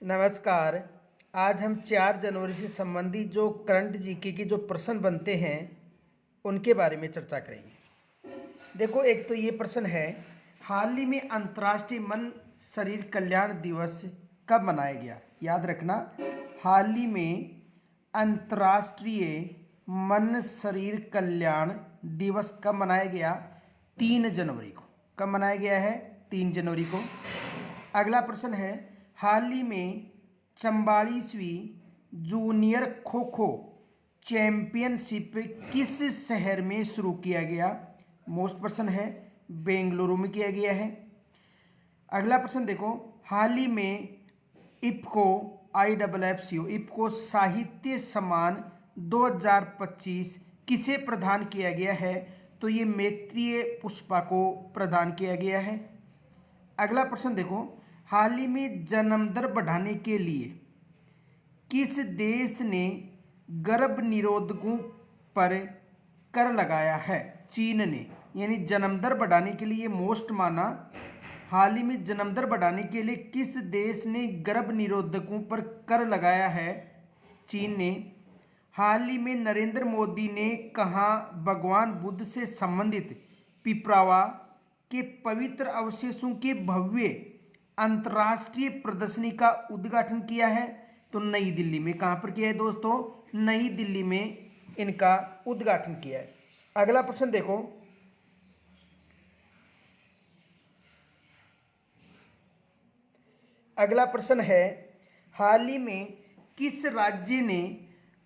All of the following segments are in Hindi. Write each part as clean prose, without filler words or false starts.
नमस्कार। आज हम 4 जनवरी से संबंधित जो करंट जीके के जो प्रश्न बनते हैं उनके बारे में चर्चा करेंगे। देखो, एक तो ये प्रश्न है, हाल ही में अंतर्राष्ट्रीय मन शरीर कल्याण दिवस कब मनाया गया? याद रखना, हाल ही में अंतर्राष्ट्रीय मन शरीर कल्याण दिवस कब मनाया गया? 3 जनवरी को। कब मनाया गया है? 3 जनवरी को। अगला प्रश्न है, हाल ही में 44वीं जूनियर खो खो चैंपियनशिप किस शहर में शुरू किया गया? मोस्ट प्रश्न है, बेंगलुरु में किया गया है। अगला प्रश्न देखो, हाल ही में इफ्को इफ्को साहित्य सम्मान 2025 किसे प्रदान किया गया है? तो ये मैत्रेय पुष्पा को प्रदान किया गया है। अगला प्रश्न देखो, हाल ही में जन्म दर बढ़ाने के लिए किस देश ने गर्भ निरोधकों पर कर लगाया है? चीन ने। यानी जन्म दर बढ़ाने के लिए मोस्ट माना। हाल ही में जन्म दर बढ़ाने के लिए किस देश ने गर्भ निरोधकों पर कर लगाया है? चीन ने। हाल ही में नरेंद्र मोदी ने कहाँ भगवान बुद्ध से संबंधित पिपरावा के पवित्र अवशेषों के भव्य अंतर्राष्ट्रीय प्रदर्शनी का उद्घाटन किया है? तो नई दिल्ली में। कहाँ पर किया है दोस्तों? नई दिल्ली में इनका उद्घाटन किया है। अगला प्रश्न देखो, अगला प्रश्न है, हाल ही में किस राज्य ने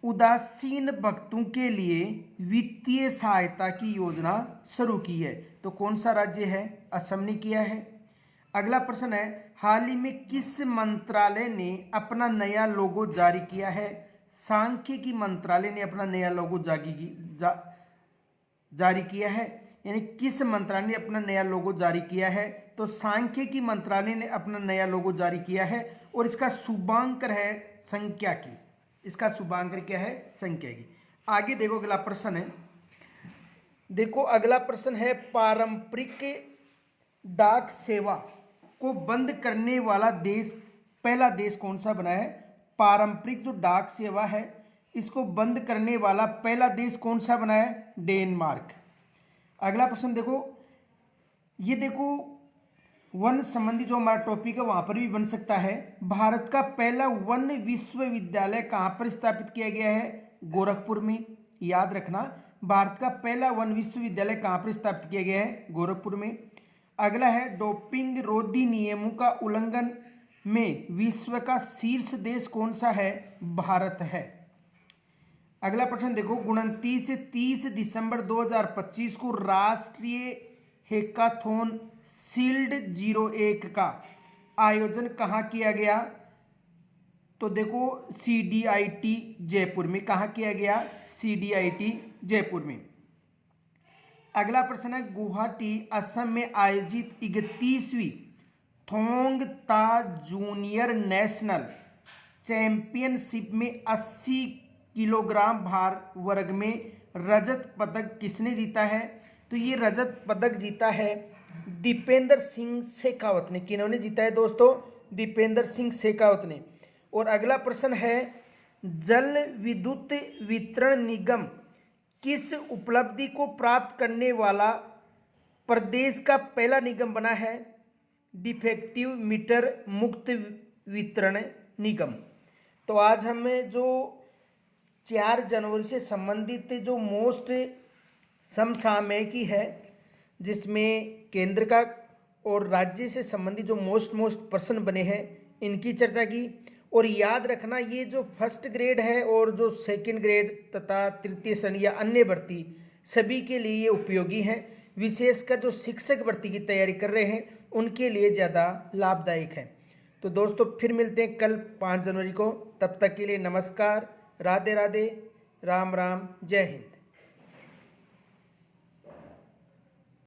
उदासीन भक्तों के लिए वित्तीय सहायता की योजना शुरू की है? तो कौन सा राज्य है? असम ने किया है। अगला प्रश्न है, हाल ही में किस मंत्रालय ने अपना नया लोगो जारी किया है? सांख्यिकी मंत्रालय ने अपना नया लोगो जारी किया है। यानी किस मंत्रालय ने अपना नया लोगो जारी किया है? तो सांख्यिकी मंत्रालय ने अपना नया लोगो जारी किया है और इसका शुभांकर है संख्या की। इसका शुभांकर क्या है? संख्या की। आगे देखो, अगला प्रश्न है, देखो अगला प्रश्न है, पारंपरिक डाक सेवा को बंद करने वाला देश, पहला देश कौन सा बना है? पारंपरिक जो डाक सेवा है इसको बंद करने वाला पहला देश कौन सा बना है? डेनमार्क। अगला प्रश्न देखो, ये देखो वन संबंधी जो हमारा टॉपिक है वहां पर भी बन सकता है। भारत का पहला वन विश्वविद्यालय कहां पर स्थापित किया गया है? गोरखपुर में। याद रखना, भारत का पहला वन विश्वविद्यालय कहां पर स्थापित किया गया है? गोरखपुर में। अगला है, डोपिंग रोधी नियमों का उल्लंघन में विश्व का शीर्ष देश कौन सा है? भारत है। अगला प्रश्न देखो, 29 से 30 दिसंबर 2025 को राष्ट्रीय हैकाथॉन शील्ड 01 का आयोजन कहाँ किया गया? तो देखो CDIT जयपुर में। कहाँ किया गया? CDIT जयपुर में। अगला प्रश्न है, गुवाहाटी असम में आयोजित 31वीं थोंग ता जूनियर नेशनल चैंपियनशिप में 80 किलोग्राम भार वर्ग में रजत पदक किसने जीता है? तो ये रजत पदक जीता है दीपेंद्र सिंह शेखावत ने। किन्होंने जीता है दोस्तों? दीपेंद्र सिंह शेखावत ने। और अगला प्रश्न है, जल विद्युत वितरण निगम किस उपलब्धि को प्राप्त करने वाला प्रदेश का पहला निगम बना है? डिफेक्टिव मीटर मुक्त वितरण निगम। तो आज हमें जो 4 जनवरी से संबंधित जो मोस्ट समसामयिकी है, जिसमें केंद्र का और राज्य से संबंधित जो मोस्ट प्रश्न बने हैं, इनकी चर्चा की। और याद रखना, ये जो फर्स्ट ग्रेड है और जो सेकंड ग्रेड तथा तृतीय श्रेणी या अन्य भर्ती, सभी के लिए ये उपयोगी हैं। विशेषकर जो शिक्षक भर्ती की तैयारी कर रहे हैं उनके लिए ज़्यादा लाभदायक है। तो दोस्तों, फिर मिलते हैं कल 5 जनवरी को। तब तक के लिए नमस्कार, राधे राधे, राम राम, जय हिंद।